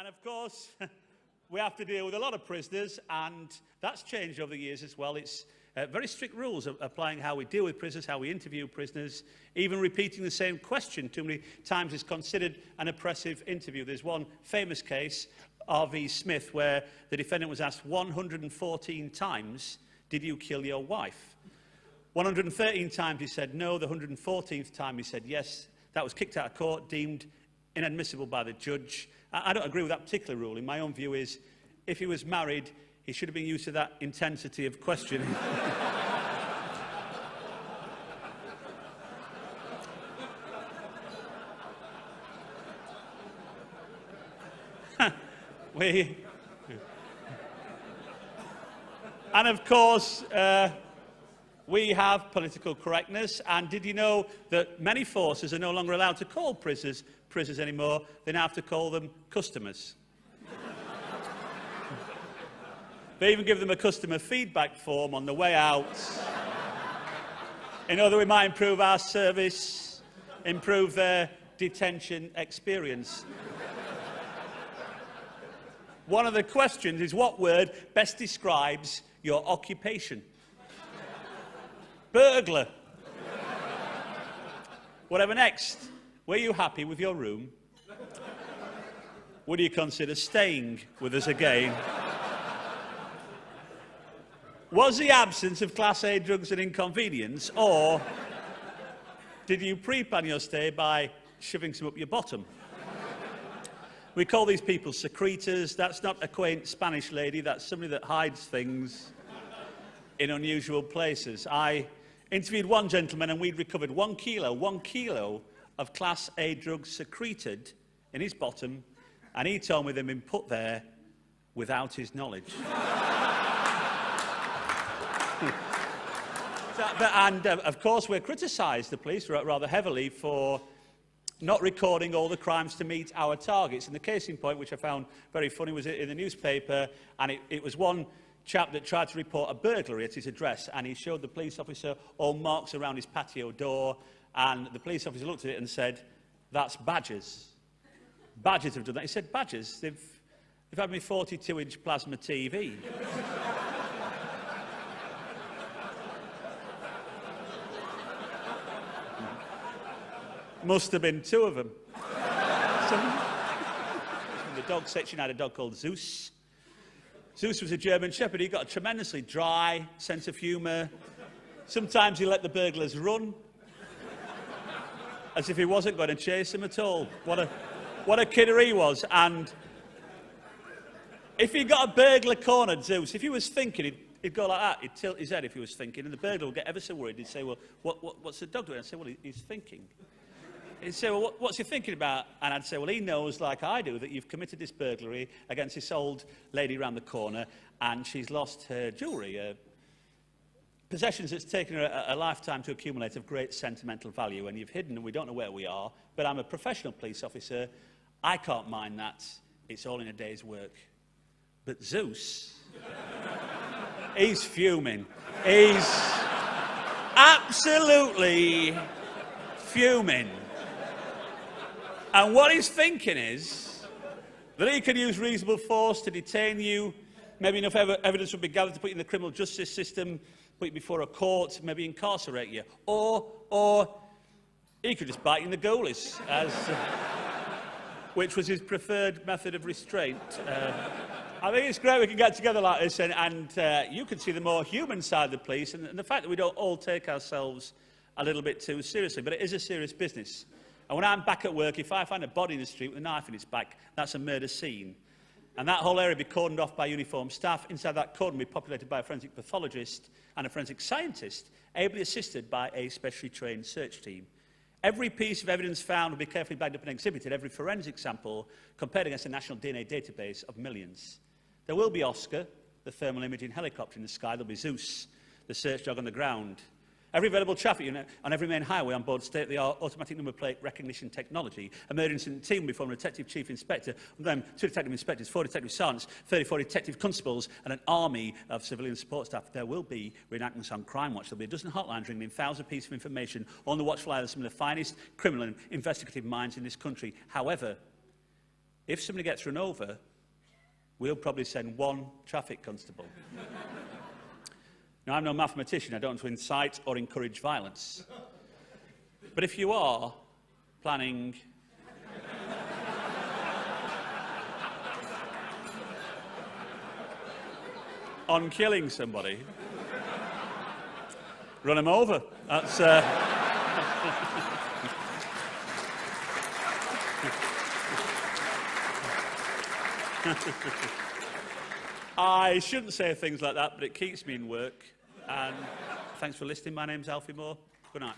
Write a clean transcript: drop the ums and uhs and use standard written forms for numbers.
And of course, we have to deal with a lot of prisoners, and that's changed over the years as well. It's very strict rules applying how we deal with prisoners, how we interview prisoners. Even repeating the same question too many times is considered an oppressive interview. There's one famous case, R.V. Smith, where the defendant was asked 114 times, "Did you kill your wife?" 113 times he said no. The 114th time he said yes. That was kicked out of court, deemed inadmissible by the judge. I don't agree with that particular ruling. My own view is, if he was married, he should have been used to that intensity of questioning. And of course, we have political correctness, and did you know that many forces are no longer allowed to call prisoners anymore? They now have to call them customers. They even give them a customer feedback form on the way out, in order we might improve our service, improve their detention experience. One of the questions is, what word best describes your occupation? Burglar. Whatever next. Were you happy with your room? Would you consider staying with us again? Was the absence of Class A drugs an inconvenience, or did you pre-plan your stay by shoving some up your bottom? We call these people secretors. That's not a quaint Spanish lady. That's somebody that hides things in unusual places. I interviewed one gentleman, and we'd recovered 1 kilo of Class A drugs secreted in his bottom, and he told me they'd been put there without his knowledge. And of course, we're criticised, the police, rather heavily for not recording all the crimes to meet our targets. And the case in point, which I found very funny, was in the newspaper, and it was one chap that tried to report a burglary at his address, and he showed the police officer all marks around his patio door, and the police officer looked at it and said, "That's badgers. Badgers have done that." He said, "Badgers? They've had me 42-inch plasma TV." Must have been 2 of them. In the dog section, I had a dog called Zeus. Zeus was a German Shepherd. He got a tremendously dry sense of humour. Sometimes he let the burglars run, as if he wasn't going to chase them at all. What a kidder he was. And if he got a burglar cornered, Zeus, if he was thinking, he'd go like that. He'd tilt his head if he was thinking, and the burglar would get ever so worried. He'd say, "Well, what's the dog doing?" I'd say, "Well, he's thinking." He'd say, "Well, what's he thinking about?" And I'd say, "Well, he knows, like I do, that you've committed this burglary against this old lady round the corner, and she's lost her jewellery, possessions that's taken her a lifetime to accumulate of great sentimental value, and you've hidden, and we don't know where we are, but I'm a professional police officer. I can't mind that. It's all in a day's work." But Zeus, he's fuming. He's absolutely fuming. And what he's thinking is that he could use reasonable force to detain you. Maybe enough evidence would be gathered to put you in the criminal justice system, put you before a court, maybe incarcerate you. Or he could just bite you in the goalies, which was his preferred method of restraint. I think it's great we can get together like this, and you can see the more human side of the police, and the fact that we don't all take ourselves a little bit too seriously. But it is a serious business. And when I'm back at work, if I find a body in the street with a knife in its back, that's a murder scene. And that whole area will be cordoned off by uniformed staff. Inside that cordon will be populated by a forensic pathologist and a forensic scientist, ably assisted by a specially trained search team. Every piece of evidence found will be carefully bagged up and exhibited, every forensic sample compared against a national DNA database of millions. There will be Oscar, the thermal imaging helicopter in the sky. There'll be Zeus, the search dog on the ground. Every available traffic unit on every main highway on board state-of-the-art automatic number plate recognition technology. A murder incident team will be formed of a detective chief inspector, and then 2 detective inspectors, 4 detective sergeants, 34 detective constables, and an army of civilian support staff. There will be reenactments on Crime Watch. There will be a dozen hotlines ringing in 1,000 pieces of information on the watch for some of the finest criminal and investigative minds in this country. However, if somebody gets run over, we'll probably send one traffic constable. Now, I'm no mathematician. I don't want to incite or encourage violence. But if you are planning on killing somebody, run him over. That's... I shouldn't say things like that, but it keeps me in work. And thanks for listening. My name's Alfie. Good night.